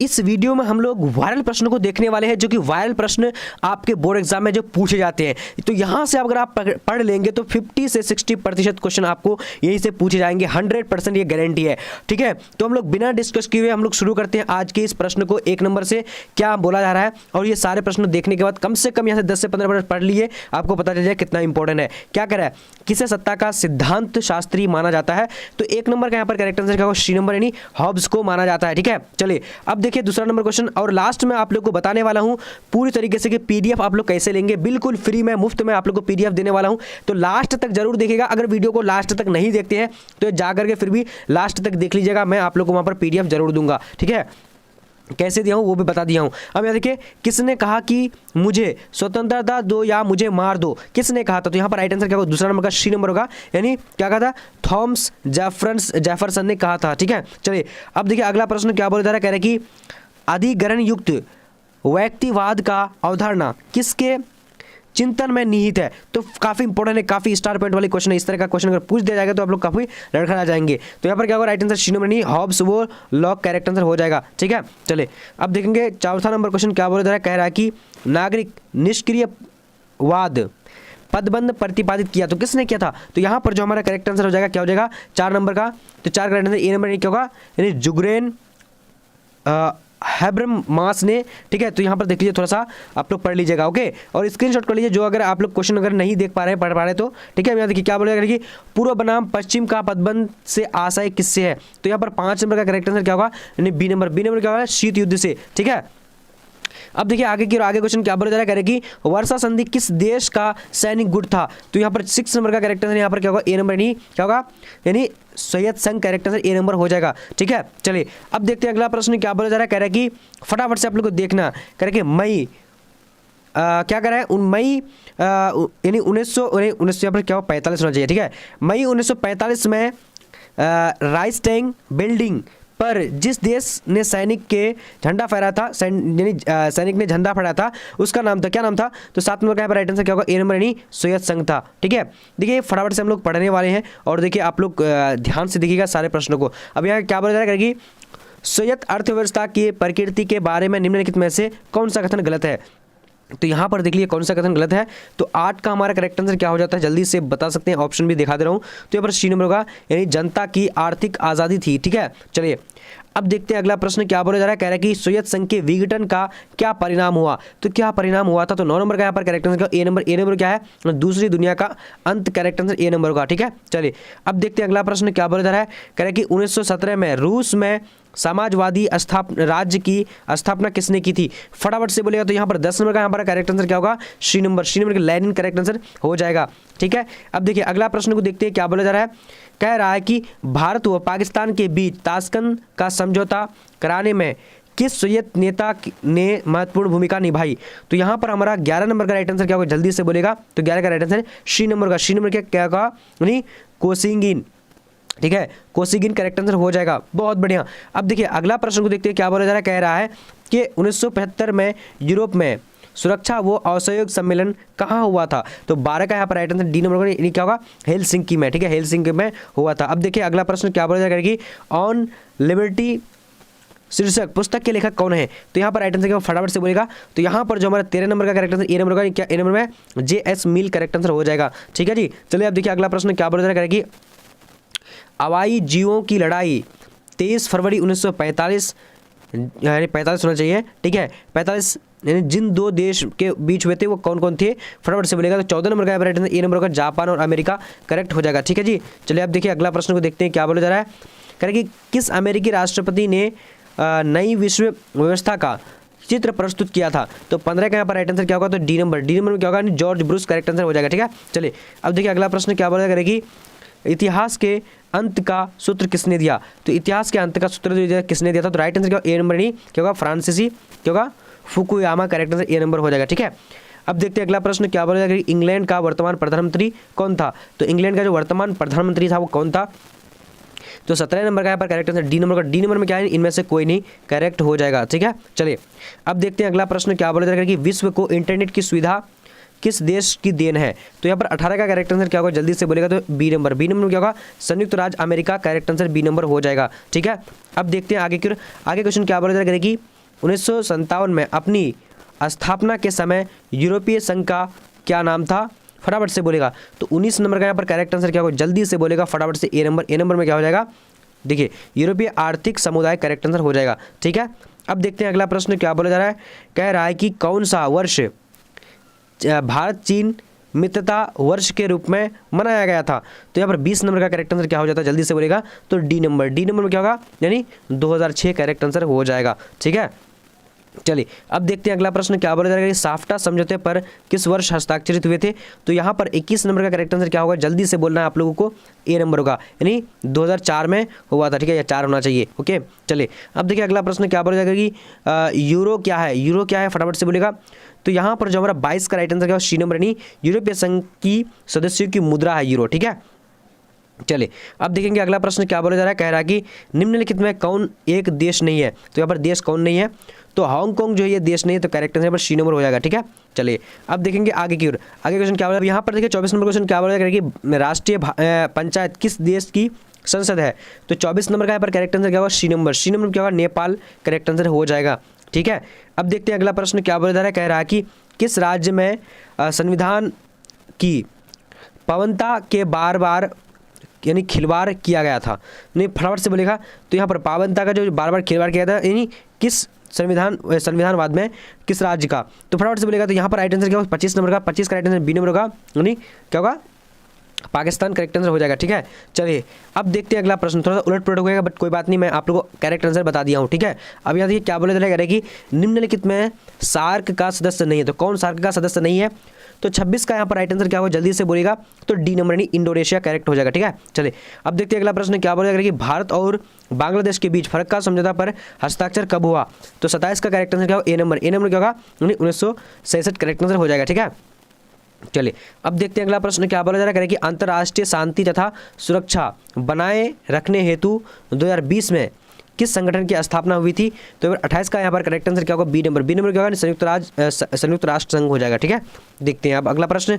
इस वीडियो में हम लोग वायरल प्रश्नों को देखने वाले हैं, जो कि वायरल प्रश्न आपके बोर्ड एग्जाम में जो पूछे जाते हैं। तो यहाँ से अगर आप पढ़ लेंगे तो 50 से 60% क्वेश्चन आपको यहीं से पूछे जाएंगे, 100% ये गारंटी है। ठीक है, तो हम लोग बिना डिस्कस किए हुए हम लोग शुरू करते हैं आज के इस प्रश्न को। 1 नंबर से क्या बोला जा रहा है, और ये सारे प्रश्न देखने के बाद कम से कम यहाँ से 10 से 15 मिनट पढ़ लिए, आपको पता चल जाए कितना इंपॉर्टेंट है। क्या कह रहा है, किसे सत्ता का सिद्धांत शास्त्री माना जाता है? तो 1 नंबर का यहाँ पर करेक्ट आंसर क्या होगा, सी नंबर यानी हॉब्स को माना जाता है। ठीक है, चलिए अब देखिए दूसरा नंबर क्वेश्चन, और लास्ट में आप लोग को बताने वाला हूं पूरी तरीके से कि पीडीएफ आप लोग कैसे लेंगे, बिल्कुल फ्री में मुफ्त में आप लोग को पीडीएफ देने वाला हूं। तो लास्ट तक जरूर देखिएगा, अगर वीडियो को लास्ट तक नहीं देखते हैं तो जाकर के फिर भी लास्ट तक देख लीजिएगा, मैं आप लोग को वहां पर पीडीएफ जरूर दूंगा। ठीक है, कैसे दिया हूं वो भी बता दिया हूं। अब यहाँ देखिए, किसने कहा कि मुझे स्वतंत्रता दो या मुझे मार दो, किसने कहा था? तो यहाँ पर राइट आंसर क्या होगा, दूसरा नंबर का सी नंबर होगा, यानी क्या कहा था, थॉमस जेफरसन ने कहा था। ठीक है, चलिए अब देखिए अगला प्रश्न क्या बोला जा रहा है, कह रहे कि अधिग्रहण युक्त व्यक्तिवाद का अवधारणा किसके चिंतन में निहित है? तो काफी इंपॉर्टेंट है, काफी स्टार पॉइंट वाली क्वेश्चन है। इस तरह का क्वेश्चन अगर पूछ दिया जाएगा तो आप लोग काफी लड़खड़ा जाएंगे। तो यहाँ पर क्या होगा, राइट आंसर सी नंबर नहीं, हॉब्स वो लॉक करेक्ट आंसर हो जाएगा। ठीक है, चलिए अब देखेंगे चौथा नंबर क्वेश्चन क्या बोला जा रहा है, कह रहा है कि नागरिक निष्क्रियवाद पदबंध प्रतिपादित किया, तो किसने किया था? तो यहाँ पर जो हमारा करेक्ट आंसर हो जाएगा क्या हो जाएगा, 4 नंबर का। तो 4 करेक्ट आंसर ए नंबर क्या होगा, यानी जुगरेन हैब्रमास ने। ठीक है, तो यहाँ पर देख लीजिए, थोड़ा सा आप लोग पढ़ लीजिएगा। ओके, और स्क्रीनशॉट कर लीजिए जो अगर आप लोग क्वेश्चन अगर नहीं देख पा रहे हैं, पढ़ पा रहे तो। ठीक है, यहाँ देखिए क्या बोलेगा कि पूर्व बनाम पश्चिम का पदबंध से आशय किससे है? तो यहाँ पर 5 नंबर का करेक्ट आंसर क्या होगा, यानी बी नंबर। बी नंबर क्या होगा, शीत युद्ध से। ठीक है, अब देखिए आगे की, आगे क्वेश्चन क्या बोला जा रहा है, कि वर्षा संधि किस देश का सैनिक गुट था? तो यहाँ पर 6 नंबर का करेक्ट आंसर यहाँ पर क्या होगा, ए नंबर नहीं क्या होगा, यानी सोवियत संघ करेक्ट आंसर ए नंबर हो जाएगा। ठीक है, चलिए अब देखते हैं अगला प्रश्न क्या बोला जा रहा है, कह रहा है कि फटाफट से आप लोग को देखना, कह रहा है कि मई क्या कर रहा है, मई यानी 1900 यहाँ पर क्या हो, 45 होना चाहिए। ठीक है, मई 1945 में राइस्टैंग बिल्डिंग पर जिस देश ने सैनिक के झंडा फहराया था, यानी सैनिक ने झंडा फहराया था, उसका नाम था, क्या नाम था? तो 7 नंबर का राइट आंसर क्या होगा, ए नंबर यानी सोवियत संघ था। ठीक है, देखिए फटाफट से हम लोग पढ़ने वाले हैं, और देखिए आप लोग ध्यान से देखिएगा सारे प्रश्नों को। अब यहाँ क्या बोला जा रहा है कि सोवियत अर्थव्यवस्था की प्रकृति के बारे में निम्नलिखित में से कौन सा कथन गलत है? तो यहाँ पर देख लीजिए कौन सा कथन गलत है। तो 8 का हमारा करेक्ट आंसर क्या हो जाता है, जल्दी से बता सकते हैं, ऑप्शन भी दिखा दे रहा हूँ। तो यहाँ पर सी नंबर होगा, यानी जनता की आर्थिक आज़ादी थी। ठीक है, चलिए अब देखते हैं अगला प्रश्न क्या बोला जा रहा है, कह रहा है कि सोवियत संघ के विघटन का क्या परिणाम हुआ? तो क्या परिणाम हुआ था? तो 9 नंबर का यहाँ पर correct answer A number. A number क्या है, दूसरी दुनिया का अंत, करेक्ट आंसर ए नंबर होगा। ठीक है, चलिए अब देखते हैं अगला प्रश्न क्या बोला जा रहा है, कह रहा है कि 1917 में रूस में समाजवादी राज्य की स्थापना किसने की थी? फटाफट से बोलेगा। तो यहाँ पर 10 नंबर का यहाँ पर करेक्ट आंसर क्या होगा, सी नंबर। सी नंबर का लेनिन करेक्ट आंसर हो जाएगा। ठीक है, अब देखिए अगला प्रश्न को देखते हैं क्या बोला जा रहा है, कह रहा है कि भारत व पाकिस्तान के बीच ताशकंद का समझौता कराने में किस सोवियत नेता ने महत्वपूर्ण भूमिका निभाई? तो यहाँ पर हमारा 11 नंबर का राइट आंसर क्या होगा, जल्दी से बोलेगा। तो 11 का राइट आंसर सी नंबर का। सी नंबर क्या होगा, यानी कोसिगिन। ठीक है, कोसिगिन करेक्ट आंसर हो जाएगा, बहुत बढ़िया। अब देखिए अगला प्रश्न को देखते हैं क्या बोला जा रहा है, कह रहा है कि 1975 में यूरोप में सुरक्षा वो असहयोग सम्मेलन कहाँ हुआ था? तो 12 का यहाँ पर राइट आंसर डी नंबर का क्या होगा, हेलसिंकी में। ठीक है, हेलसिंकी में हुआ था। अब देखिए अगला प्रश्न क्या बोला जाएगा कि ऑन लिबर्टी शीर्षक पुस्तक के लेखक कौन है? तो यहाँ पर राइट आंसर क्या फटाफट से बोलेगा। तो यहाँ पर जो हमारा 13 नंबर का करेक्ट आंसर ए नंबर का, क्या ए नंबर में जे.एस. मिल करेक्ट आंसर हो जाएगा। ठीक है जी, चलिए अब देखिए अगला प्रश्न क्या बोला जाएगा कि हवाई जीवों की लड़ाई 23 फरवरी 1945 यानी 45 होना चाहिए। ठीक है, 45 यानी जिन 2 देश के बीच हुए थे वो कौन कौन थे, फटाफट से बोलेगा। तो 14 नंबर का राइट आंसर ए नंबर का जापान और अमेरिका करेक्ट हो जाएगा। ठीक है जी, चलिए अब देखिए अगला प्रश्न को देखते हैं क्या बोला जा रहा है, कह रहे कि किस अमेरिकी राष्ट्रपति ने नई विश्व व्यवस्था का चित्र प्रस्तुत किया था? तो 15 का यहाँ पर राइट आंसर क्या होगा, तो डी नंबर। डी नंबर में क्या होगा, जॉर्ज ब्रूस करेक्ट आंसर हो जाएगा। ठीक है, चलिए अब देखिए अगला प्रश्न क्या बोला करेगी, इतिहास के अंत का सूत्र किसने दिया? तो इतिहास के अंत का सूत्र किसने दिया था? तो राइट आंसर क्या, ए नंबर नहीं क्या होगा, फ्रांसीसी क्या होगा, Fukuyama correct answer A number हो जाएगा। ठीक है, अब देखते हैं अगला प्रश्न क्या बोला जाएगा, इंग्लैंड का वर्तमान प्रधानमंत्री कौन था? तो इंग्लैंड का जो वर्तमान प्रधानमंत्री था वो कौन था? तो 17 नंबर का यहाँ पर करेक्ट आंसर डी नंबर का। डी नंबर में क्या है, इनमें से कोई नहीं करेक्ट हो जाएगा। ठीक है, चलिए अब देखते हैं अगला प्रश्न क्या बोला जाएगा कि विश्व को इंटरनेट की सुविधा किस देश की देन है? तो यहाँ पर 18 का करेक्ट आंसर क्या होगा, जल्दी से बोलेगा तो बी नंबर। बी नंबर में क्या होगा, संयुक्त राज्य America, correct answer B number हो जाएगा। ठीक है, अब देखते हैं आगे आगे क्वेश्चन क्या बोला जाएगा कि 1957 में अपनी स्थापना के समय यूरोपीय संघ का क्या नाम था? फटाफट से बोलेगा तो 19 नंबर का यहाँ पर करेक्ट आंसर क्या होगा, जल्दी से बोलेगा फटाफट से ए नंबर। ए नंबर में क्या हो जाएगा, देखिए यूरोपीय आर्थिक समुदाय करेक्ट आंसर हो जाएगा। ठीक है, अब देखते हैं अगला प्रश्न क्या बोला जा रहा है। कह रहा है कि कौन सा वर्ष भारत चीन मित्रता वर्ष के रूप में मनाया गया था? तो यहाँ पर 20 नंबर का करेक्ट आंसर क्या हो जाता है, जल्दी से बोलेगा तो डी नंबर। डी नंबर में क्या होगा, यानी 2006 करेक्ट आंसर हो जाएगा। ठीक है, चलिए अब देखते हैं अगला प्रश्न क्या बोला जाएगा कि साफ्टा समझौते पर किस वर्ष हस्ताक्षरित हुए थे? तो यहाँ पर 21 नंबर का करेक्ट आंसर क्या होगा, जल्दी से बोलना है आप लोगों को, ए नंबर होगा, यानी 2004 में हुआ था। ठीक है, या 4 होना चाहिए। ओके, चलिए अब देखिए अगला प्रश्न क्या बोला जाएगा कि यूरो क्या है? यूरो क्या है, फटाफट से बोलेगा। तो यहाँ पर जो हमारा 22 का राइट आंसर क्या होगा, सी नंबर, यानी यूरोपीय संघ की सदस्यों की मुद्रा है यूरो। ठीक है, चलिए अब देखेंगे अगला प्रश्न क्या बोला जा रहा है। कह रहा है कि निम्नलिखित में कौन एक देश नहीं है? तो यहाँ पर देश कौन नहीं है, तो हांगकांग जो है ये देश नहीं है, तो करेक्ट आंसर पर सी नंबर हो जाएगा। ठीक है, चलिए अब देखेंगे आगे की ओर। आगे क्वेश्चन क्या बोला, यहाँ पर देखिए 24 नंबर क्वेश्चन क्या बोला जाएगा कि राष्ट्रीय पंचायत किस देश की संसद है? तो 24 नंबर का यहाँ पर करेक्ट आंसर क्या होगा, सी नंबर। सी नंबर क्या होगा, नेपाल, करेक्ट आंसर हो जाएगा। ठीक है, अब देखते हैं अगला प्रश्न क्या बोला जा रहा है। कह रहा है कि किस राज्य में संविधान की पावनता के बार बार यानी खिलवाड़ किया गया था? नहीं, फटाफट से बोलेगा तो यहाँ पर पावनता का जो बार बार खिलवाड़ किया था, यानी किस संविधानवाद में किस राज्य का? तो फटाफट से बोलेगा तो यहाँ पर राइट आंसर क्या होगा, 25 नंबर का। 25 का राइट आंसर बी नंबर होगा, यानी क्या होगा, पाकिस्तान, करेक्ट आंसर हो जाएगा। ठीक है, चलिए अब देखते हैं अगला प्रश्न, थोड़ा सा उलट पुलट होगा बट कोई बात नहीं, मैं आप लोगों को करेक्ट आंसर बता दिया हूँ। ठीक है, अब यहाँ देखिए क्या बोला जा रहा है कि निम्नलिखित में सार्क का सदस्य नहीं है? तो कौन सार्क का सदस्य नहीं है? तो 26 का यहाँ पर राइट आंसर क्या होगा, जल्दी से बोलेगा तो डी नंबर, यानी इंडोनेशिया, करेक्ट हो जाएगा। ठीक है, चलिए अब देखते हैं अगला प्रश्न क्या बोला जाएगा कि भारत और बांग्लादेश के बीच फर्क का समझौता पर हस्ताक्षर कब हुआ? तो 27 का करेक्ट आंसर क्या होगा, ए नंबर। ए नंबर क्या होगा, 1966, करेक्ट आंसर हो जाएगा। ठीक है, चलिए अब देखते हैं अगला प्रश्न क्या बोला जा रहा है कि अंतर्राष्ट्रीय शांति तथा सुरक्षा बनाए रखने हेतु 2020 में किस संगठन की स्थापना हुई थी? तो 28 का यहाँ पर करेक्ट आंसर क्या होगा, बी नंबर। बी नंबर क्या होगा, संयुक्त राष्ट्र संघ हो जाएगा। ठीक है, देखते हैं अब अगला प्रश्न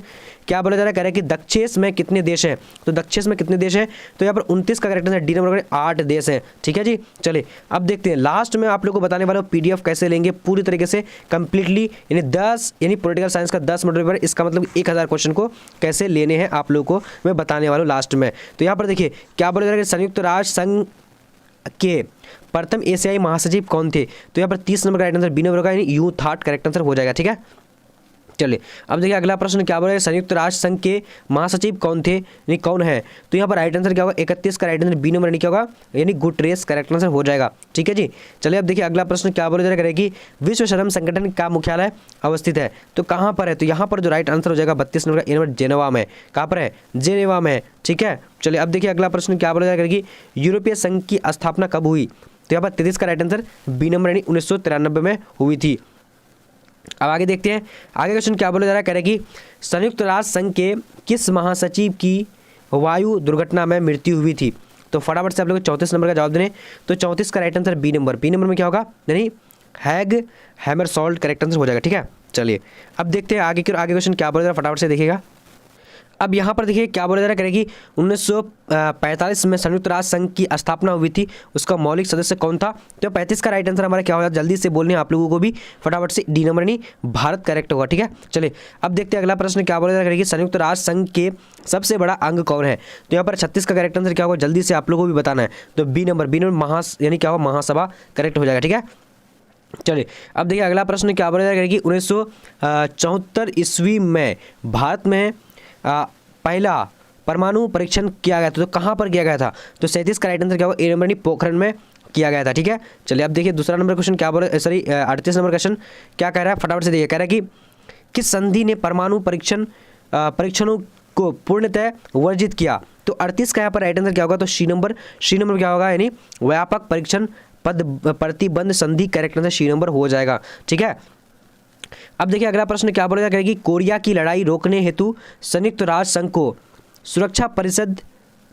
क्या बोला जा रहा है। कह रहा है कि दक्षेश में कितने देश हैं? तो दक्षेश में कितने देश हैं? तो यहाँ पर 29 का करेक्ट आंसर डी नंबर, 8 देश हैं। ठीक है जी, चलिए अब देखते हैं लास्ट में आप लोग को बताने वाला हूँ PDF कैसे लेंगे पूरी तरीके से कंप्लीटली, यानी 10 यानी पॉलिटिकल साइंस का 10 मॉड्यूल पेपर, इसका मतलब 1000 क्वेश्चन को कैसे लेने हैं आप लोग को मैं बताने वाला हूँ लास्ट में। तो यहाँ पर देखिए क्या बोला जा रहा है कि संयुक्त राष्ट्र संघ के प्रथम एशियाई महासचिव कौन थे? तो यहाँ पर 30 नंबर का राइट आंसर बी नंबर का, यानी यू थॉट, करेक्ट आंसर हो जाएगा। ठीक है, चलिए अब देखिए अगला प्रश्न क्या बोला है, संयुक्त राष्ट्र संघ के महासचिव कौन थे, यानी कौन है? तो यहाँ पर राइट आंसर क्या होगा, 31 का राइट आंसर बी नंबर, यानी क्या होगा, यानी गुटरेस, करेक्ट आंसर हो जाएगा। ठीक है जी, चलिए अब देखिए अगला प्रश्न क्या बोला जा रहा है कि विश्व श्रम संगठन का मुख्यालय अवस्थित है? तो कहाँ पर है? तो यहाँ पर जो राइट आंसर हो जाएगा 32 नंबर का, ए नंबर, जेनेवा में। कहाँ पर है? जेनेवा में। ठीक है, चलिए अब देखिए अगला प्रश्न क्या बोला जा रहा है कि यूरोपीय संघ की स्थापना कब हुई? तो यहाँ पर 33 का राइट आंसर बी नंबर, यानी 1993 में हुई थी। अब आगे देखते हैं आगे क्वेश्चन क्या बोला जा रहा है। कह रहे कि संयुक्त राष्ट्र संघ के किस महासचिव की वायु दुर्घटना में मृत्यु हुई थी? तो फटाफट से आप लोग 34 नंबर का जवाब देने, तो 34 का right answer B number. B number में क्या होगा, यानी हैग हैमरसॉल्ट, करेक्ट आंसर हो जाएगा। ठीक है, चलिए अब देखते हैं आगे क्वेश्चन क्या बोला जा रहा है, फटाफट से देखिएगा। अब यहाँ पर देखिए क्या बोला जा रहा है कि 1945 में संयुक्त राष्ट्र संघ की स्थापना हुई थी, उसका मौलिक सदस्य कौन था? तो 35 का राइट आंसर हमारा क्या होगा, जल्दी से बोलने आप लोगों को भी फटाफट से डी नंबर, नहीं भारत, करेक्ट होगा। ठीक है, चलिए अब देखते हैं अगला प्रश्न क्या बोला जा रहा है कि संयुक्त राष्ट्र संघ के सबसे बड़ा अंग कौन है? तो यहाँ पर 36 का करेक्ट आंसर क्या होगा, जल्दी से आप लोगों को भी बताना है। तो बी नंबर, बी नंबर यानी क्या होगा, महासभा, करेक्ट हो जाएगा। ठीक है, चलिए अब देखिए अगला प्रश्न क्या बोला जा रहा है कि 1974 ईस्वी में भारत में पहला परमाणु परीक्षण किया गया था। तो कहाँ पर किया गया था? तो 37 का राइट आंसर क्या होगा, ए नंबर, पोखरण में किया गया था। ठीक है, चलिए अब देखिए दूसरा नंबर क्वेश्चन क्या बोल रहा है, सॉरी 38 नंबर क्वेश्चन क्या कह रहा है, फटाफट से देखिए। कह रहा है कि किस संधि ने परमाणु परीक्षणों को पूर्णतः वर्जित किया? तो 38 का यहाँ पर राइट आंसर क्या होगा, तो सी नंबर। सी नंबर क्या होगा, यानी व्यापक परीक्षण प्रतिबंध संधि, करेक्ट आंसर सी नंबर हो जाएगा। ठीक है, अब देखिए अगला प्रश्न क्या बोला जाएगा कि कोरिया की लड़ाई रोकने हेतु संयुक्त राष्ट्र संघ को सुरक्षा परिषद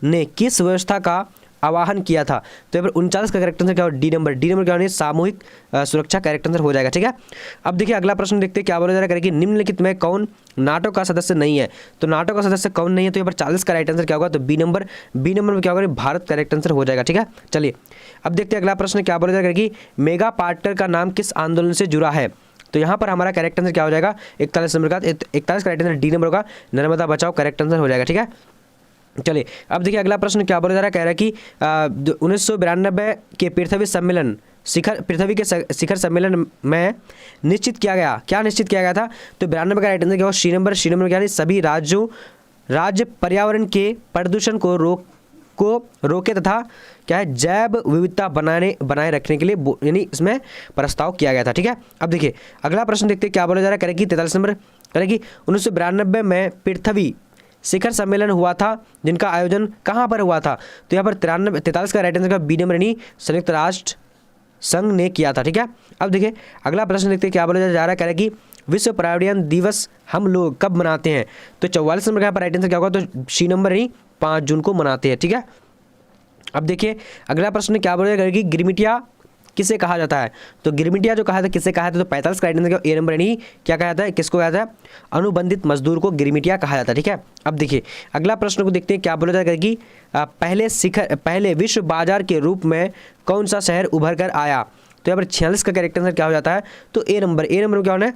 ने किस व्यवस्था का आवाहन किया था? तो यहाँ पर 39 का करेक्ट आंसर क्या होगा? D number. डी नंबर क्या होगा? सामूहिक सुरक्षा करेक्ट आंसर हो जाएगा। ठीक है, अब देखिए अगला प्रश्न देखते हैं क्या बोला जा रहा है कि निम्नलिखित में कौन नाटो का सदस्य नहीं है? तो नाटो का सदस्य कौन नहीं है? तो यहाँ पर 40 का राइट आंसर क्या होगा? तो बी नंबर। बी नंबर में क्या होगा? भारत करेक्ट आंसर हो जाएगा। ठीक है, चलिए अब देखते हैं अगला प्रश्न क्या बोला जा रहा है कि मेगा पार्टनर का नाम किस आंदोलन से जुड़ा है? तो यहाँ पर हमारा करेक्ट आंसर क्या हो जाएगा? 41 नंबर का 41 का राइट आंसर डी नंबर होगा, नर्मदा बचाओ करेक्ट आंसर हो जाएगा। ठीक है, चलिए अब देखिए अगला प्रश्न क्या बोला जा रहा है, कह रहा है कि 1992 के पृथ्वी शिखर सम्मेलन में निश्चित किया गया, क्या निश्चित किया गया था? तो 92 का राइट आंसर क्या होगा? सी नंबर। सी नंबर क्या है? सभी राज्य पर्यावरण के प्रदूषण को रोके तथा क्या है जैव विविधता बनाए रखने के लिए यानी इसमें प्रस्ताव किया गया था। ठीक है, अब देखिए अगला प्रश्न देखते हैं क्या बोला जा रहा है, करेगी 43 नंबर, करेगी 1992 में पृथ्वी शिखर सम्मेलन हुआ था जिनका आयोजन कहाँ पर हुआ था? तो यहाँ पर 43 का राइट आंसर का बी नंबर यानी संयुक्त राष्ट्र संघ ने किया था। ठीक है, अब देखिए अगला प्रश्न देखते हैं क्या बोला जा रहा है, कह रहा है कि विश्व पर्यावरण दिवस हम लोग कब मनाते हैं? तो 44 नंबर का राइट आंसर क्या होगा? तो सी नंबर यानी 5 जून को मनाते हैं। ठीक है, अब देखिए अगला प्रश्न क्या बोला जाएगा कि गिरमिटिया किसे कहा जाता है? तो गिरमिटिया जो कहा था किसे कहा था? तो 45 का राइट आंसर ए नंबर यानी क्या कहा जाता है? किसको कहा जाता है? अनुबंधित मजदूर को गिरमिटिया कहा जाता है। ठीक है, अब देखिए अगला प्रश्न को देखते हैं क्या बोला जाएगा कि पहले विश्व बाजार के रूप में कौन सा शहर उभर कर आया? तो यहाँ पर 46 का करेक्ट आंसर क्या हो जाता है? तो ए नंबर। ए नंबर क्या होना है?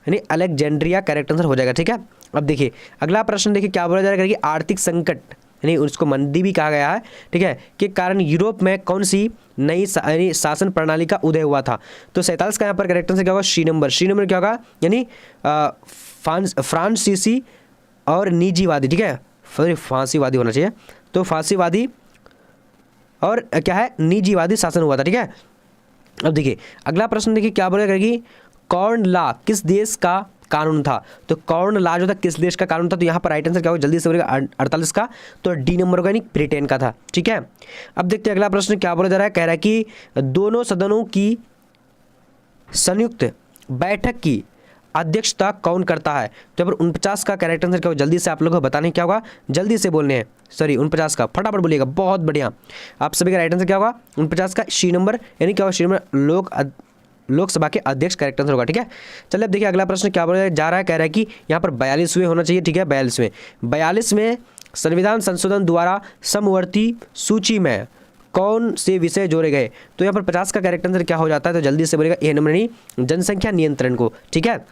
यानी अलेक्जेंड्रिया करेक्ट आंसर हो जाएगा। ठीक है, अब देखिए अगला प्रश्न देखिए क्या बोला जाएगा कि आर्थिक संकट यानी उसको मंदी भी कहा गया है, ठीक है, के कारण यूरोप में कौन सी नई शासन प्रणाली का उदय हुआ था? तो 47 का यहाँ पर करेक्ट आंसर क्या होगा? सी नंबर। सी नंबर क्या होगा? यानी फ्रांसीसी और निजीवादी। ठीक है, सॉरी फांसीवादी होना चाहिए, तो फांसीवादी और क्या है निजीवादी शासन हुआ था। ठीक है, अब देखिए अगला प्रश्न देखिए क्या बोलेगा कि कॉर्न लॉ किस देश का कानून था? तो कॉर्न लॉ जो था किस देश का कानून था? तो यहाँ पर राइट आंसर क्या होगा? जल्दी से बोलेगा 48 का, तो डी नंबर होगा यानी ब्रिटेन का था। ठीक है, अब देखते हैं अगला प्रश्न क्या बोला जा रहा है, कह रहा है कि दोनों सदनों की संयुक्त बैठक की अध्यक्षता कौन करता है? तो यहाँ पर 49 का करेक्ट आंसर क्या होगा? जल्दी से आप लोगों को बताने क्या होगा? जल्दी से बोलने हैं, सॉरी 49 का फटाफट बोलिएगा, बहुत बढ़िया। आप सभी का राइट आंसर क्या होगा? 49 का सी नंबर यानी क्या होगा? सी नंबर लोकसभा के अध्यक्ष करेक्ट आंसर होगा। ठीक है, चलिए अब देखिए अगला प्रश्न क्या बोला जा रहा है, कह रहा है कि यहाँ पर 42वें होना चाहिए। ठीक है, 42वें संविधान संशोधन द्वारा समवर्ती सूची में कौन से विषय जोड़े गए? तो यहाँ पर 50 का करेक्ट आंसर क्या हो जाता है? तो जल्दी से बोलेगा ए नंबर नहीं जनसंख्या नियंत्रण को। ठीक है,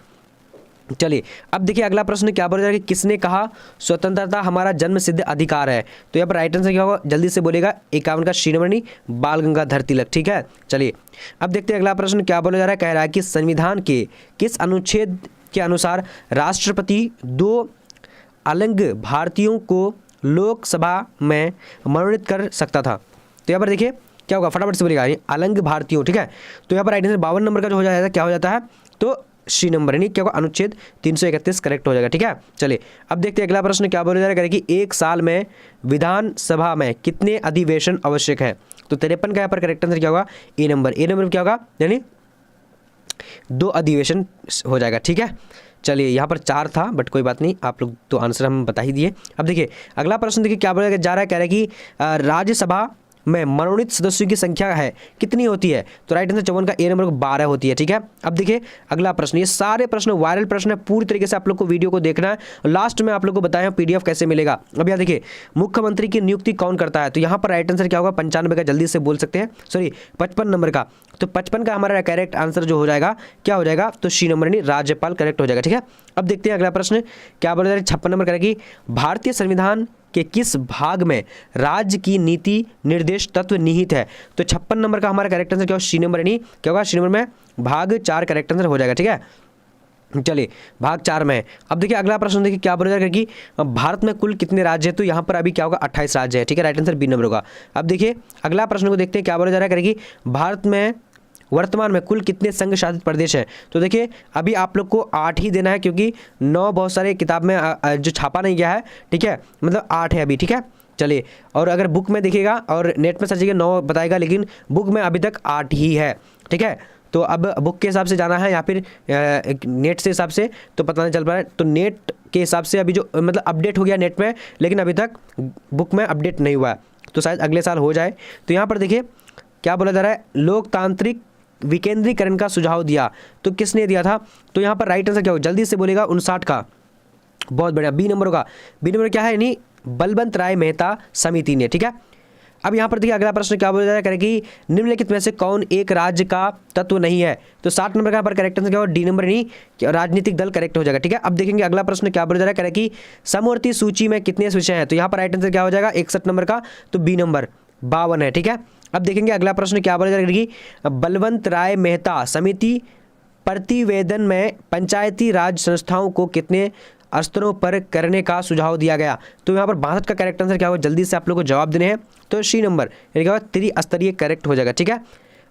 चलिए अब देखिए अगला प्रश्न क्या बोला जा रहा है कि किसने कहा स्वतंत्रता हमारा जन्म सिद्ध अधिकार है? तो यहाँ पर राइट आंसर क्या होगा? जल्दी से बोलेगा 51 का सी नंबर नहीं बाल गंगाधर तिलक। ठीक है, चलिए अब देखते हैं अगला प्रश्न क्या बोला जा रहा है, कह रहा है कि संविधान के किस अनुच्छेद के अनुसार राष्ट्रपति 2 अलंग भारतीयों को लोकसभा में मनोनीत कर सकता था? तो यहाँ पर देखिए क्या होगा? फटाफट से बोलेगा अलंग भारतीयों। ठीक है, तो यहाँ पर राइट आंसर 52 नंबर का जो हो जाता है क्या हो जाता है? तो सी नंबर यानी क्या होगा? अनुच्छेद 331 करेक्ट हो जाएगा। ठीक है, चलिए अब देखते हैं अगला प्रश्न क्या बोला जा रहा है कि एक साल में विधानसभा में कितने अधिवेशन आवश्यक है? तो 53 का यहाँ पर करेक्ट आंसर क्या होगा? ए नंबर। ए नंबर क्या होगा? यानी 2 अधिवेशन हो जाएगा। ठीक है, चलिए यहाँ पर 4 था बट कोई बात नहीं, आप लोग तो आंसर हम बता ही दिए। अब देखिए अगला प्रश्न देखिए क्या बोला जा रहा है, कह रहा है कि राज्यसभा में मनोनीत सदस्यों की संख्या है कितनी होती है? तो राइट आंसर 54 का ए नंबर को 12 होती है। ठीक है, अब देखिए अगला प्रश्न, ये सारे प्रश्न वायरल प्रश्न है, पूरी तरीके से आप लोग को वीडियो को देखना है। लास्ट में आप लोग को बताया पीडीएफ कैसे मिलेगा। अब यहाँ देखिए मुख्यमंत्री की नियुक्ति कौन करता है? तो यहाँ पर राइट आंसर क्या होगा? 95 का, जल्दी से बोल सकते हैं, सॉरी 55 नंबर का। तो 55 का हमारा करेक्ट आंसर जो हो जाएगा क्या हो जाएगा? तो सी नंबर यानी राज्यपाल करेक्ट हो जाएगा। ठीक है, अब देखते हैं अगला प्रश्न क्या बोला जा रहा है, 56 नंबर करेगी भारतीय संविधान के किस भाग में राज्य की नीति निर्देश तत्व निहित है? तो 56 नंबर का हमारा करेक्ट आंसर क्या होगा? सी नंबर यानी क्या होगा? सी नंबर में भाग 4 करेक्ट आंसर हो जाएगा। ठीक है, चलिए भाग 4 में। अब देखिए अगला प्रश्न देखिए क्या बोला जाएगा कि भारत में कुल कितने राज्य है? तो यहाँ पर अभी क्या होगा? 28 राज्य है। ठीक है, राइट आंसर बी नंबर होगा। अब देखिए अगला प्रश्न को देखते हैं क्या बोला जा रहा है कि भारत में वर्तमान में कुल कितने संघ शासित प्रदेश हैं? तो देखिए अभी आप लोग को 8 ही देना है क्योंकि 9 बहुत सारे किताब में जो छापा नहीं गया है। ठीक है, मतलब 8 है अभी। ठीक है, चलिए और अगर बुक में देखिएगा और नेट में सर्चिएगा 9 बताएगा, लेकिन बुक में अभी तक 8 ही है। ठीक है, तो अब बुक के हिसाब से जाना है या फिर नेट से हिसाब से तो पता नहीं चल पा रहा है। तो नेट के हिसाब से अभी जो मतलब अपडेट हो गया नेट में, लेकिन अभी तक बुक में अपडेट नहीं हुआ है। तो शायद अगले साल हो जाए। तो यहाँ पर देखिए क्या बोला जा रहा है, लोकतांत्रिक विकेंद्रीकरण का सुझाव दिया, तो किसने दिया था? तो यहाँ पर राइट आंसर क्या होगा, जल्दी से बोलेगा, 59 का। बहुत बढ़िया, बी नंबर होगा। बी नंबर क्या है, यानी बलवंत राय मेहता समिति ने, ठीक है। अब यहाँ पर देखिए अगला प्रश्न क्या बोला जा रहा है कि निम्नलिखित में से कौन एक राज्य का तत्व नहीं है? तो 60 नंबर का यहाँ पर करेक्ट आंसर क्या होगा, डी नंबर, नहीं राजनीतिक दल करेक्ट हो जाएगा, ठीक है। अब देखेंगे अगला प्रश्न क्या बोला जा रहा है कि समवर्ती सूची में कितने विषय हैं? तो यहाँ पर राइट आंसर क्या हो जाएगा, 61 नंबर का, तो बी नंबर 52 है, ठीक है। अब देखेंगे अगला प्रश्न क्या बोला जा रहा है कि बलवंत राय मेहता समिति प्रतिवेदन में पंचायती राज संस्थाओं को कितने स्तरों पर करने का सुझाव दिया गया? तो यहाँ पर 62 का करेक्ट आंसर क्या होगा, जल्दी से आप लोगों को जवाब देने हैं, तो सी नंबर यानी क्या होगा, त्रिस्तरीय करेक्ट हो जाएगा, ठीक है।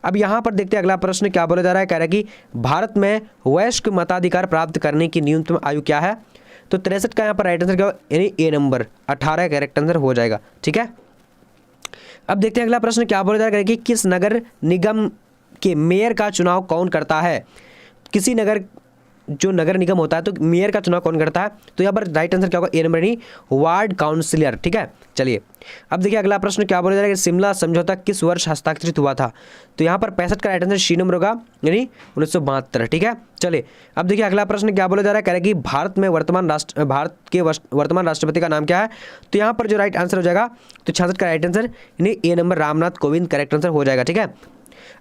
अब यहाँ पर देखते हैं अगला प्रश्न क्या बोला जा रहा है, कह रहा है कि भारत में वयस्क मताधिकार प्राप्त करने की न्यूनतम आयु क्या है? तो 63 का यहाँ पर राइट आंसर क्या होगा, यानी ए नंबर 18 करेक्ट आंसर हो जाएगा, ठीक है। अब देखते हैं अगला प्रश्न क्या बोला जा रहा है कि किस नगर निगम के मेयर का चुनाव कौन करता है? किसी नगर जो नगर निगम होता है तो मेयर का चुनाव कौन करता है? तो यहाँ पर राइट आंसर क्या होगा, ए नंबर, नहीं वार्ड काउंसिलर, ठीक है। चलिए अब देखिए अगला प्रश्न क्या बोला जा रहा है कि शिमला समझौता किस वर्ष हस्ताक्षरित हुआ था? तो यहाँ पर 65 का राइट आंसर सी नंबर होगा, यानी 1972, ठीक है। चलिए अब देखिए अगला प्रश्न क्या बोला जा रहा है, कह रहा है कि भारत के वर्तमान राष्ट्रपति का नाम क्या है? तो यहाँ पर जो राइट आंसर हो जाएगा, तो 66 का राइट आंसर यानी A number Ramnath Kovind correct answer हो जाएगा, ठीक है।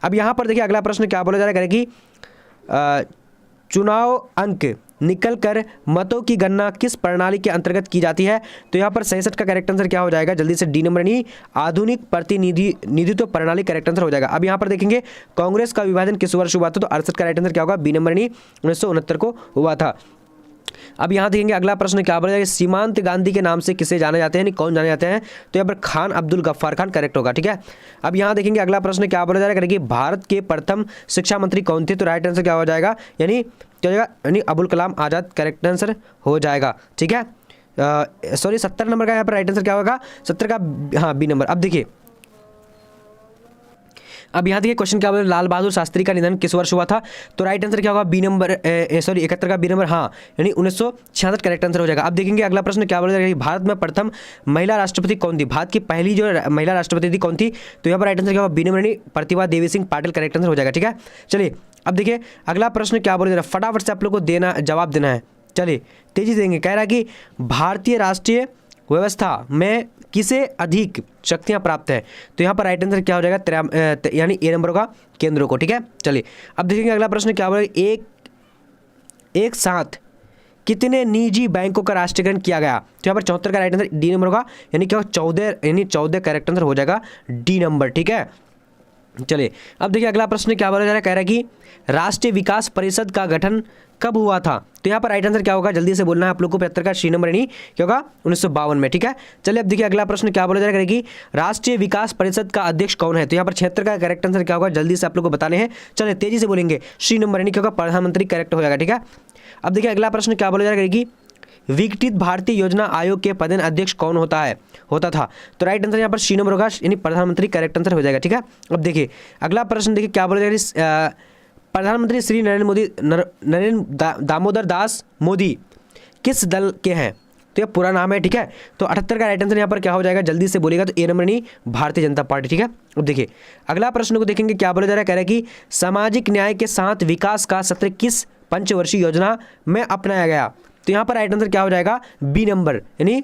अब यहाँ पर देखिए अगला प्रश्न क्या बोला जा रहा है, कह रहा है कि चुनाव अंक निकलकर मतों की गणना किस प्रणाली के अंतर्गत की जाती है? तो यहाँ पर 67 का करेक्ट आंसर क्या हो जाएगा, जल्दी से डी नंबर, नहीं आधुनिक प्रतिनिधित्व प्रणाली करेक्ट आंसर हो जाएगा। अब यहाँ पर देखेंगे कांग्रेस का विभाजन किस वर्ष हुआ था? तो 68 का राइट आंसर क्या होगा, बी नंबर, नहीं 1969 को हुआ था। अब यहाँ देखेंगे अगला प्रश्न क्या बोला जाएगा, सीमांत गांधी के नाम से किसे जाने जाते हैं, यानी कौन जाने जाते हैं? तो यहाँ पर खान अब्दुल गफ्फार खान करेक्ट होगा, ठीक है। अब यहाँ देखेंगे अगला प्रश्न क्या बोला जा रहा है कि भारत के प्रथम शिक्षा मंत्री कौन थे? तो राइट आंसर क्या हो जाएगा, यानी क्या हो जाएगा, यानी अबुल कलाम आज़ाद करेक्ट आंसर हो जाएगा, ठीक है। सॉरी 70 नंबर का यहाँ पर राइट आंसर क्या होगा, 70 का, हाँ बी नंबर। अब देखिए अब यहाँ देखिए क्वेश्चन क्या बोला, लाल बहादुर शास्त्री का निधन किस वर्ष हुआ था? तो राइट आंसर क्या होगा, बी नंबर, सॉरी 71 का बी नंबर, हाँ यानी 1966 करेक्ट आंसर हो जाएगा। अब देखेंगे अगला प्रश्न क्या बोला जाएगा, भारत में प्रथम महिला राष्ट्रपति कौन थी? भारत की पहली जो महिला राष्ट्रपति थी कौन थी? तो यहाँ पर राइट आंसर क्या होगा, बी नंबर, यानी प्रतिभा देवी सिंह पाटिल करेक्ट आंसर हो जाएगा, ठीक है। चलिए अब देखिए अगला प्रश्न क्या बोला जा रहा है, फटाफट से आप लोग को जवाब देना है। चलिए तेजी से देंगे, कह रहा है कि भारतीय राष्ट्रीय व्यवस्था में किसे अधिक शक्तियां प्राप्त है? तो यहाँ पर राइट आंसर क्या हो जाएगा, यानी ए नंबर होगा, केंद्रों को, ठीक है। चलिए अब देखेंगे अगला प्रश्न क्या बोला, एक साथ कितने निजी बैंकों का राष्ट्रीयकरण किया गया? तो यहाँ पर 74 का राइट आंसर डी नंबर होगा, यानी क्या 14, यानी 14 करेक्ट आंसर हो जाएगा, डी नंबर, ठीक है। चलिए अब देखिए अगला प्रश्न क्या बोला जा रहा है, कह रहा है कि राष्ट्रीय विकास परिषद का गठन कब हुआ था? तो यहाँ पर राइट आंसर क्या होगा, जल्दी से बोलना है आप लोग को, 75 का सी नंबर, नहीं क्या होगा, 1952 में, ठीक है। चलिए अब देखिए अगला प्रश्न क्या बोला जा रहा है कि राष्ट्रीय विकास परिषद का अध्यक्ष कौन है? तो यहाँ पर 76 का करेक्ट आंसर क्या होगा, जल्दी से आप लोग को बताने हैं। चलिए तेजी से बोलेंगे, सी नंबर, नहीं क्या होगा, प्रधानमंत्री करेक्ट हो जाएगा, ठीक है। अब देखिए अगला प्रश्न क्या बोला जा रहा है कि विकसित भारतीय योजना आयोग के पदेन अध्यक्ष कौन होता था? तो राइट आंसर यहाँ पर सी नंबर होगा, यानी प्रधानमंत्री करेक्ट आंसर हो जाएगा, ठीक है। अब देखिए अगला प्रश्न देखिए क्या बोला जा रहा है, प्रधानमंत्री श्री नरेंद्र दामोदर दास मोदी किस दल के हैं? तो ये पूरा नाम है, ठीक है। तो 78 का राइट आंसर यहाँ पर क्या हो जाएगा, जल्दी से बोलेगा, तो ए नंबर, नहीं भारतीय जनता पार्टी, ठीक है। अब देखिए अगला प्रश्न को देखेंगे क्या बोला जा रहा है, कह रहा है कि सामाजिक न्याय के साथ विकास का सत्र किस पंचवर्षीय योजना में अपनाया गया? तो यहाँ पर राइट आंसर क्या हो जाएगा, बी नंबर, यानी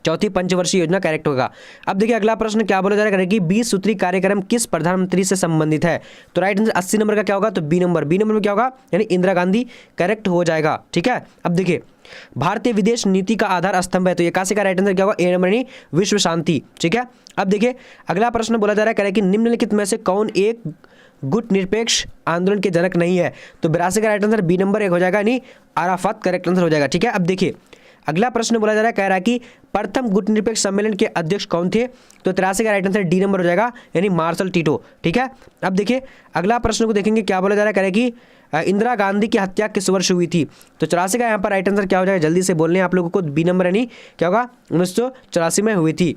चौथी पंचवर्षीय योजना करेक्ट होगा। अब देखिए अगला प्रश्न क्या बोला जा रहा है कि 20 सूत्री कार्यक्रम किस प्रधानमंत्री से संबंधित है? तो राइट आंसर 80 नंबर का क्या होगा, तो बी नंबर में क्या होगा, यानी इंदिरा गांधी करेक्ट हो जाएगा, ठीक है। अब देखिए भारतीय विदेश नीति का आधार स्तंभ है, तो 81 का राइट आंसर क्या होगा, ए नंबर, यानी विश्व शांति, ठीक है। अब देखिए अगला प्रश्न बोला जा रहा है कि निम्नलिखित में से कौन एक गुट निरपेक्ष आंदोलन के जनक नहीं है? तो 82 का राइट आंसर बी नंबर 1 हो जाएगा, यानी अराफात करेक्ट आंसर हो जाएगा, ठीक है। अब देखिए अगला प्रश्न बोला जा रहा है, कह रहा है कि प्रथम गुट निरपेक्ष सम्मेलन के अध्यक्ष कौन थे? तो 83 का राइट आंसर डी नंबर हो जाएगा, यानी मार्शल टीटो, ठीक है। अब देखिए अगला प्रश्न को देखेंगे क्या बोला जा रहा है, कह रहा है कि इंदिरा गांधी की हत्या किस वर्ष हुई थी? तो 84 का यहाँ पर राइट आंसर क्या हो जाएगा, जल्दी से बोलने हैं आप लोगों को, बी नंबर, यानी क्या होगा, 1984 में हुई थी।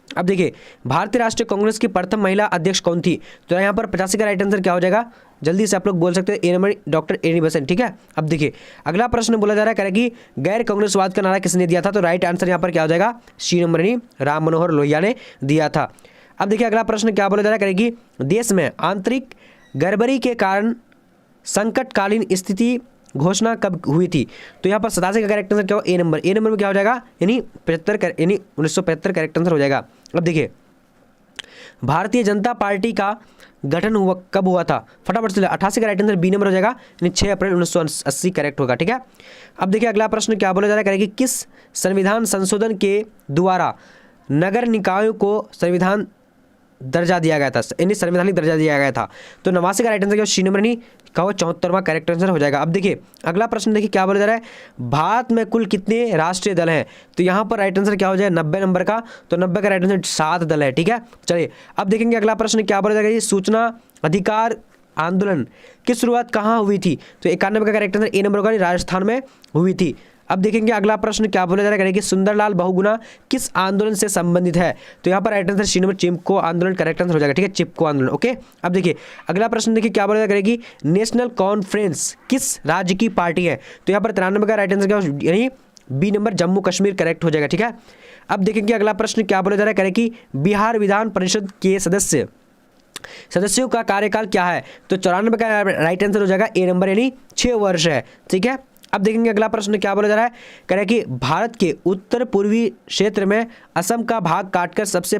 अब देखिए भारतीय राष्ट्रीय कांग्रेस की प्रथम महिला अध्यक्ष कौन थी? तो यहाँ पर 85 का राइट आंसर क्या हो जाएगा? जल्दी से आप लोग बोल सकते हैं ए नंबर डॉक्टर एनी बेसेंट। ठीक है, अब देखिए अगला प्रश्न बोला जा रहा है कि गैर कांग्रेसवाद का नारा किसने दिया था? तो राइट आंसर यहाँ पर क्या हो जाएगा? सी नंबर यानी राम मनोहर लोहिया ने दिया था। अब देखिए अगला प्रश्न क्या बोला जा रहा है कि देश में आंतरिक गड़बड़ी के कारण संकटकालीन स्थिति घोषणा कब हुई थी? तो यहाँ पर 87 का करेक्ट आंसर क्या हो? ए नंबर। ए नंबर में क्या हो जाएगा? यानी 75 यानी 1975 करेक्ट आंसर हो जाएगा। अब देखिए भारतीय जनता पार्टी का गठन हुआ कब हुआ था? फटाफट से 88 का राइट आंसर बी नंबर हो जाएगा, यानी 6 अप्रैल 1980 करेक्ट होगा। ठीक है, अब देखिए अगला प्रश्न क्या बोला जा रहा है कि किस संविधान संशोधन के द्वारा नगर निकायों को संविधान दर्जा दिया गया था, यानी संवैधानिक दर्जा दिया गया था? तो 89 का राइट आंसर क्या? सी नंबर नहीं क्या हो? 74वां करेक्ट आंसर हो जाएगा। अब देखिए अगला प्रश्न देखिए क्या बोला जा रहा है, भारत में कुल कितने राष्ट्रीय दल हैं? तो यहाँ पर राइट आंसर क्या हो जाए? 90 नंबर का। तो 90 का राइट आंसर 7 दल है। ठीक है, चलिए अब देखेंगे अगला प्रश्न क्या बोला जाएगा, सूचना अधिकार आंदोलन की शुरुआत कहाँ हुई थी? तो 91 का करेक्ट आंसर ए नंबर होगा, राजस्थान में हुई थी। अब देखेंगे अगला प्रश्न क्या बोला जा रहा है कि सुंदरलाल बहुगुणा किस आंदोलन से संबंधित है? तो यहाँ पर राइट आंसर सी नंबर चिपको आंदोलन करेक्ट आंसर हो जाएगा। ठीक है, चिपको आंदोलन। ओके, अब देखिए अगला प्रश्न देखिए क्या बोला जा रहा है कि नेशनल कॉन्फ्रेंस किस राज्य की पार्टी है? तो यहाँ पर 93 का राइट आंसर क्या हो? यानी B number Jammu Kashmir correct हो जाएगा। ठीक है, अब देखेंगे अगला प्रश्न क्या बोला जा रहा है कि बिहार विधान परिषद के सदस्यों का कार्यकाल क्या है? तो 94 का राइट आंसर हो जाएगा ए नंबर, यानी 6 वर्ष है। ठीक है, अब देखेंगे अगला प्रश्न क्या बोला जा रहा है, कह रहा है कि भारत के उत्तर पूर्वी क्षेत्र में असम का भाग काटकर सबसे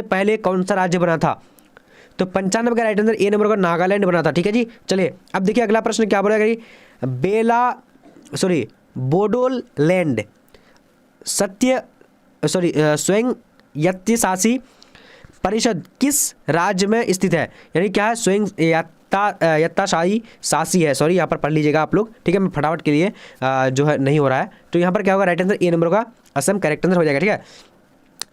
पहले कौन सा राज्य बना था? तो 95 का राइट आंसर ए नंबर का नागालैंड बना था। ठीक है जी, चलिए अब देखिए अगला प्रश्न क्या बोला जा रहा है, बोडोलैंड स्वयं शासी परिषद किस राज्य में स्थित है? यानी क्या है? स्वयं शासी है। सॉरी, यहाँ पर पढ़ लीजिएगा आप लोग। ठीक है, मैं फटाफट के लिए जो है नहीं हो रहा है। तो यहाँ पर क्या होगा? राइट आंसर ए नंबर का असम करेक्ट आंसर हो जाएगा। ठीक है,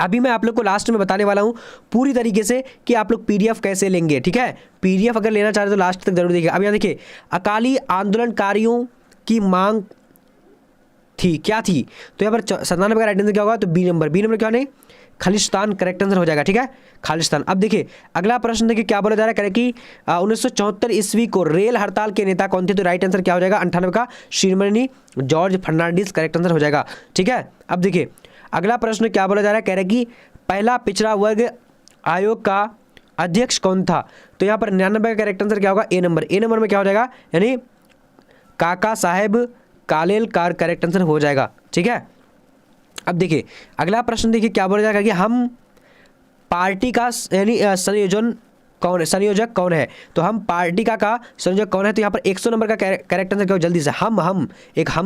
अभी मैं आप लोग को लास्ट में बताने वाला हूँ पूरी तरीके से कि आप लोग पीडीएफ कैसे लेंगे। ठीक है, पीडीएफ अगर लेना चाहते तो लास्ट तक जरूर देखिए। अब यहाँ देखिए अकाली आंदोलनकारियों की मांग थी, क्या थी? तो यहाँ पर 97 का राइट आंसर क्या होगा? तो बी नंबर। बी नंबर क्या नहीं? खालिस्तान करेक्ट आंसर हो जाएगा। ठीक है, खालिस्तान। अब देखिए अगला प्रश्न देखिए क्या बोला जा रहा है कि 1974 ईस्वी को रेल हड़ताल के नेता कौन थे? तो राइट आंसर क्या हो जाएगा? 98 का Sreemani George Fernandes correct answer हो जाएगा। ठीक है, अब देखिए अगला प्रश्न क्या बोला जा रहा है, कह रहा है कि पहला पिछड़ा वर्ग आयोग का अध्यक्ष कौन था? तो यहाँ पर 99 का करेक्ट आंसर क्या होगा? ए नंबर। ए नंबर में क्या हो जाएगा? यानी काका साहेब कालेलकर करेक्ट आंसर हो जाएगा। ठीक है, अब देखिए अगला प्रश्न देखिए क्या बोला जाएगा कि हम पार्टी का यानी संयोजक कौन है? तो हम पार्टी का संयोजक कौन है? तो यहाँ पर 100 नंबर का करेक्ट आंसर क्या होगा? जल्दी से हम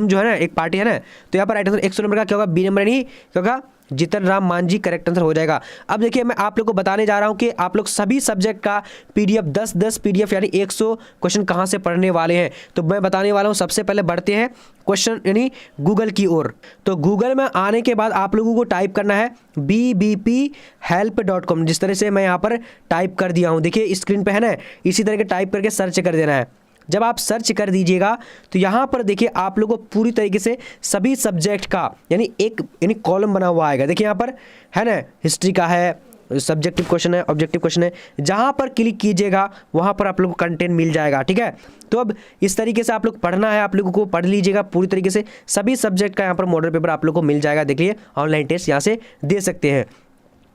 जो है ना, एक पार्टी है ना, तो यहाँ पर राइट आंसर 100 नंबर का क्या होगा? बी नंबर नहीं क्या होगा? जीतन राम मांझी करेक्ट आंसर हो जाएगा। अब देखिए मैं आप लोग को बताने जा रहा हूं कि आप लोग सभी सब्जेक्ट का पीडीएफ 10 पीडीएफ यानी 100 क्वेश्चन कहां से पढ़ने वाले हैं। तो मैं बताने वाला हूं, सबसे पहले बढ़ते हैं क्वेश्चन यानी गूगल की ओर। तो गूगल में आने के बाद आप लोगों को टाइप करना है bbphelp.com, जिस तरह से मैं यहाँ पर टाइप कर दिया हूँ, देखिए स्क्रीन पे है ना, इसी तरह के टाइप करके सर्च कर देना है। जब आप सर्च कर दीजिएगा तो यहाँ पर देखिए आप लोगों को पूरी तरीके से सभी सब्जेक्ट का यानी कॉलम बना हुआ आएगा। देखिए यहाँ पर है ना, हिस्ट्री का है, सब्जेक्टिव क्वेश्चन है, ऑब्जेक्टिव क्वेश्चन है, जहाँ पर क्लिक कीजिएगा वहाँ पर आप लोगों को कंटेंट मिल जाएगा। ठीक है, तो अब इस तरीके से आप लोग पढ़ना है, आप लोगों को पढ़ लीजिएगा पूरी तरीके से, सभी सब्जेक्ट का यहाँ पर मॉडल पेपर आप लोग को मिल जाएगा। देखिए ऑनलाइन टेस्ट यहाँ से दे सकते हैं।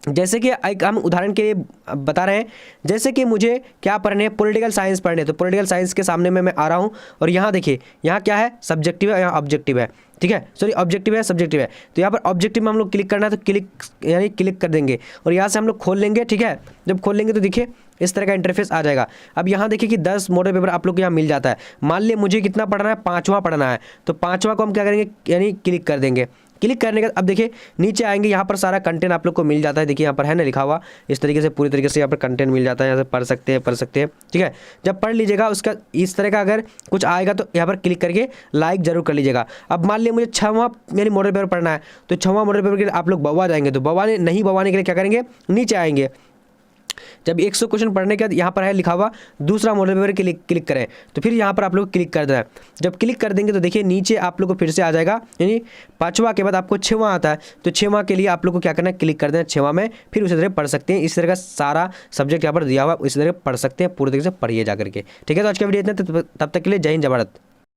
जैसे कि एक हम उदाहरण के लिए बता रहे हैं, जैसे कि मुझे क्या पढ़ने हैं, पॉलिटिकल साइंस पढ़ने, तो पॉलिटिकल साइंस के सामने मैं आ रहा हूं और यहाँ देखिए यहाँ क्या है? सब्जेक्टिव है, यहाँ ऑब्जेक्टिव है। ठीक है, सॉरी ऑब्जेक्टिव है, सब्जेक्टिव है। तो यहाँ पर ऑब्जेक्टिव में हम लोग क्लिक करना है, तो क्लिक कर देंगे और यहाँ से हम लोग खोल लेंगे। ठीक है, जब खोल लेंगे तो देखिए इस तरह का इंटरफेस आ जाएगा। अब यहाँ देखिए कि 10 मॉडल पेपर आप लोग को यहाँ मिल जाता है। मान लिया मुझे कितना पढ़ना है? 5वां पढ़ना है, तो 5वां को हम क्या करेंगे? यानी क्लिक कर देंगे। क्लिक करने के अब देखिए नीचे आएंगे, यहाँ पर सारा कंटेंट आप लोग को मिल जाता है। देखिए यहाँ पर है ना लिखा हुआ, इस तरीके से पूरी तरीके से यहाँ पर कंटेंट मिल जाता है, यहाँ से पढ़ सकते हैं। ठीक है, जब पढ़ लीजिएगा उसका इस तरह का अगर कुछ आएगा तो यहाँ पर क्लिक करके लाइक जरूर कर लीजिएगा। अब मान लिया मुझे 6वां यानी मॉडल पेपर पढ़ना है, तो 6वां मॉडल पेपर के लिए आप लोग बवा जाएंगे, तो बवाने के लिए क्या करेंगे? नीचे आएंगे जब 100 क्वेश्चन पढ़ने के बाद यहाँ पर है लिखा हुआ दूसरा मॉडल पेपर क्लिक करें, तो फिर यहाँ पर आप लोग क्लिक कर देना है। जब क्लिक कर देंगे तो देखिए नीचे आप लोग को फिर से आ जाएगा, यानी 5वां के बाद आपको 6वां आता है, तो 6वां के लिए आप लोग को क्या करना है, क्लिक कर देना 6वां में, फिर उसी तरह पढ़ सकते हैं। इस तरह का सारा सब्जेक्ट यहाँ पर दिया हुआ, इसी तरह पढ़ सकते हैं, पूरी तरीके से पढ़िए जा करके। ठीक है, तो आज का वीडियो इतना, तब तक के लिए जय हिंद जय भारत।